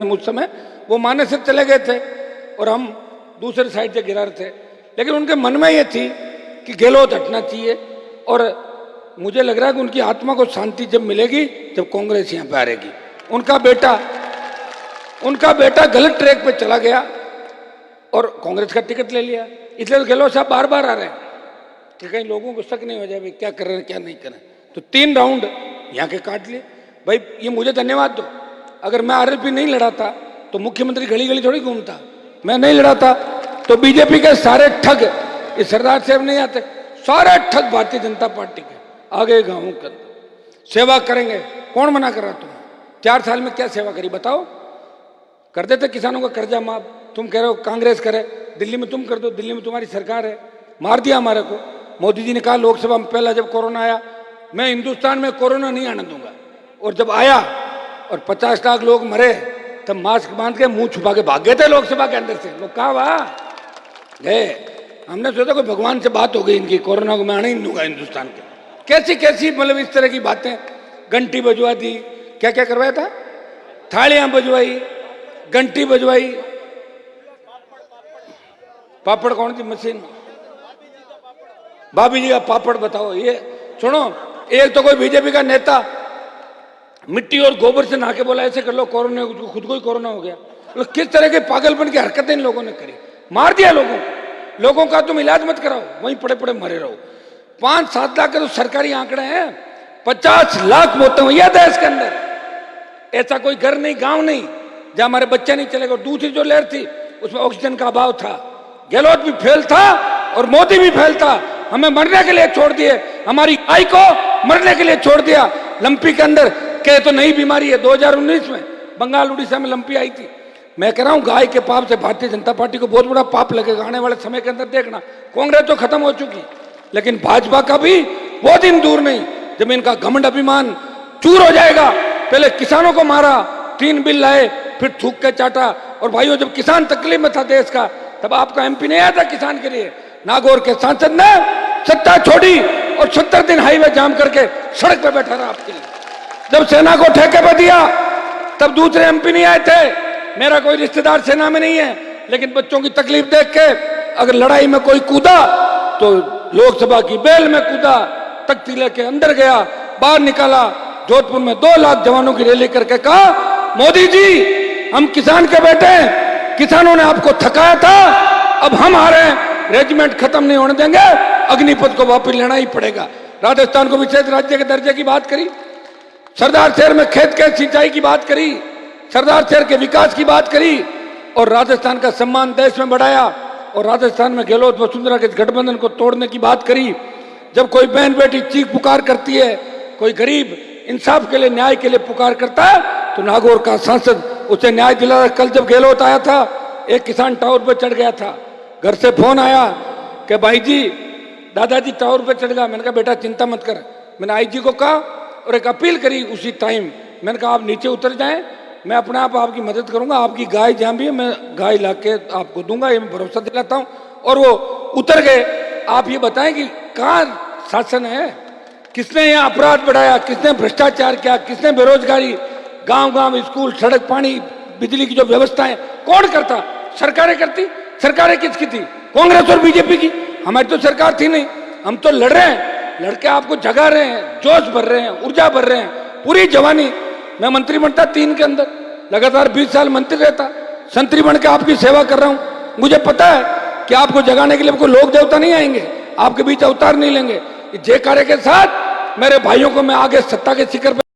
उस समय वो माने से चले गए थे और हम दूसरे साइड से गिरा रहे थे, लेकिन उनके मन में ये थी कि गहलोत हटना चाहिए। और मुझे लग रहा है कि उनकी आत्मा को शांति जब मिलेगी जब कांग्रेस यहाँ पे आ रहेगी। उनका बेटा गलत ट्रैक पे चला गया और कांग्रेस का टिकट ले लिया, इसलिए गहलोत साहब बार बार आ रहे हैं कि कहीं लोगों को शक नहीं हो जाए भाई क्या कर रहे हैं क्या नहीं कर रहे हैं। तो 3 राउंड यहाँ के काट लिए। भाई ये मुझे धन्यवाद दो, अगर मैं आरएलपी नहीं लड़ा था तो मुख्यमंत्री गली गली थोड़ी घूमता। मैं नहीं लड़ा था तो बीजेपी के सारे ठग इस सरदार साहब नहीं आते, सारे ठग भारतीय जनता पार्टी के आगे गाँवों के अंदर सेवा करेंगे। कौन मना कर रहा तुम्हें? 4 साल में क्या सेवा करी बताओ? कर देते किसानों का कर्जा माफ। तुम कह रहे हो कांग्रेस करे, दिल्ली में तुम कर दो, दिल्ली में तुम्हारी सरकार है। मार दिया हमारे को। मोदी जी ने कहा लोकसभा में पहला जब कोरोना आया, मैं हिंदुस्तान में कोरोना नहीं आने दूंगा, और जब आया और 50 लाख लोग मरे तब मास्क बांध के मुंह छुपा के भाग गए थे लोकसभा के अंदर से। लोग कहा वाह गए। हमने सोचा कोई भगवान से बात हो गई इनकी, कोरोना को मैं आने ही नहीं दूंगा हिंदुस्तान के। कैसी कैसी मतलब इस तरह की बातें। घंटी बजवा दी, क्या क्या करवाया था, थालियां बजवाई, घंटी बजवाई, पापड़ कौन सी मशीन, भाभी जी का पापड़ बताओ। ये सुनो, एक तो कोई बीजेपी का नेता मिट्टी और गोबर से नहा के बोला ऐसे कर लो कोरोना, खुद को ही कोरोना हो गया। तो किस तरह के पागलपन की हरकतें इन लोगों ने करी। मार दिया लोगों का तुम इलाज मत कराओ, वहीं पड़े पड़े मरे रहो। 5-7 लाख के तो सरकारी आंकड़े हैं, 50 लाख मौतें हुई है देश के अंदर। ऐसा कोई घर नहीं गांव नहीं जहां हमारे बच्चे नहीं चले गए। दूसरी जो लहर थी उसमें ऑक्सीजन का अभाव था। गहलोत भी फेल था और मोदी भी फेल था। हमें मरने के लिए छोड़ दिए, हमारी आई को मरने के लिए छोड़ दिया। लंपी के अंदर के तो नई बीमारी है, 2019 में बंगाल उड़ीसा में लंपी आई थी। मैं कह रहा हूं गाय के पाप से भारतीय जनता पार्टी को बहुत बड़ा पाप लगेगा आने वाले समय के अंदर। देखना, कांग्रेस तो खत्म हो चुकी, लेकिन भाजपा का भी वो दिन दूर नहीं जब इनका घमंड अभिमान चूर हो जाएगा। पहले किसानों को मारा, 3 बिल लाए, फिर थूक के चाटा। और भाइयों जब किसान तकलीफ में था देश का, तब आपका एमपी नहीं आया था किसान के लिए। नागौर के सांसद ने सत्ता छोड़ी और 70 दिन हाईवे जाम करके सड़क पे बैठा रहा आपके लिए। जब सेना को ठेके पे दिया तब दूसरे एमपी नहीं आए थे। मेरा कोई रिश्तेदार सेना में नहीं है, लेकिन बच्चों की तकलीफ देख के अगर लड़ाई में कोई कूदा तो लोकसभा की बेल में कूदा, तख्ती लेके अंदर गया, बाहर निकाला। जोधपुर में 2 लाख जवानों की रैली करके कहा मोदी जी हम किसान के बेटे हैं, किसानों ने आपको थकाया था, अब हम आ रहे हैं, रेजिमेंट खत्म नहीं होने देंगे, अग्निपथ को वापस लेना ही पड़ेगा। राजस्थान को विशेष राज्य के दर्जे की बात करी, सरदार शहर में खेत के सिंचाई की बात करी, सरदार शहर के विकास की बात करी, और राजस्थान का सम्मान देश में बढ़ाया। और राजस्थान में गहलोत वसुंधरा के गठबंधन को तोड़ने की बात करी। जब कोई बहन बेटी चीख पुकार करती है, कोई गरीब इंसाफ के लिए न्याय के लिए पुकार करता है, तो नागौर का सांसद उसे न्याय दिला। कल जब गहलोत आया था, एक किसान टावर पर चढ़ गया था, घर से फोन आया कि भाई जी दादाजी टावर पे चढ़ गया। मैंने कहा बेटा चिंता मत कर। मैंने आईजी को कहा और एक अपील करी उसी टाइम। मैंने कहा आप नीचे उतर जाएं, मैं अपने आप आपकी मदद करूंगा, आपकी गाय जहां भी है मैं गाय लाके आपको दूंगा, ये मैं भरोसा दिलाता हूं। और वो उतर गए। आप ये बताएं कि कहाँ शासन है, किसने यहाँ अपराध बढ़ाया, किसने भ्रष्टाचार किया, किसने बेरोजगारी, गांव गांव स्कूल सड़क पानी बिजली की जो व्यवस्था है कौन करता? सरकारें करती। सरकारें किसकी थी? कांग्रेस और बीजेपी की। हमारी तो सरकार थी नहीं। हम तो लड़ रहे हैं, लड़के आपको जगा रहे हैं, जोश भर रहे हैं, ऊर्जा भर रहे हैं। पूरी जवानी मैं मंत्री बनता 3 के अंदर, लगातार 20 साल मंत्री रहता, संतरी बन के आपकी सेवा कर रहा हूं। मुझे पता है कि आपको जगाने के लिए कोई लोक देवता नहीं आएंगे, आपके बीच अवतार नहीं लेंगे। जय कार्य के साथ मेरे भाइयों को मैं आगे सत्ता के शिखर पर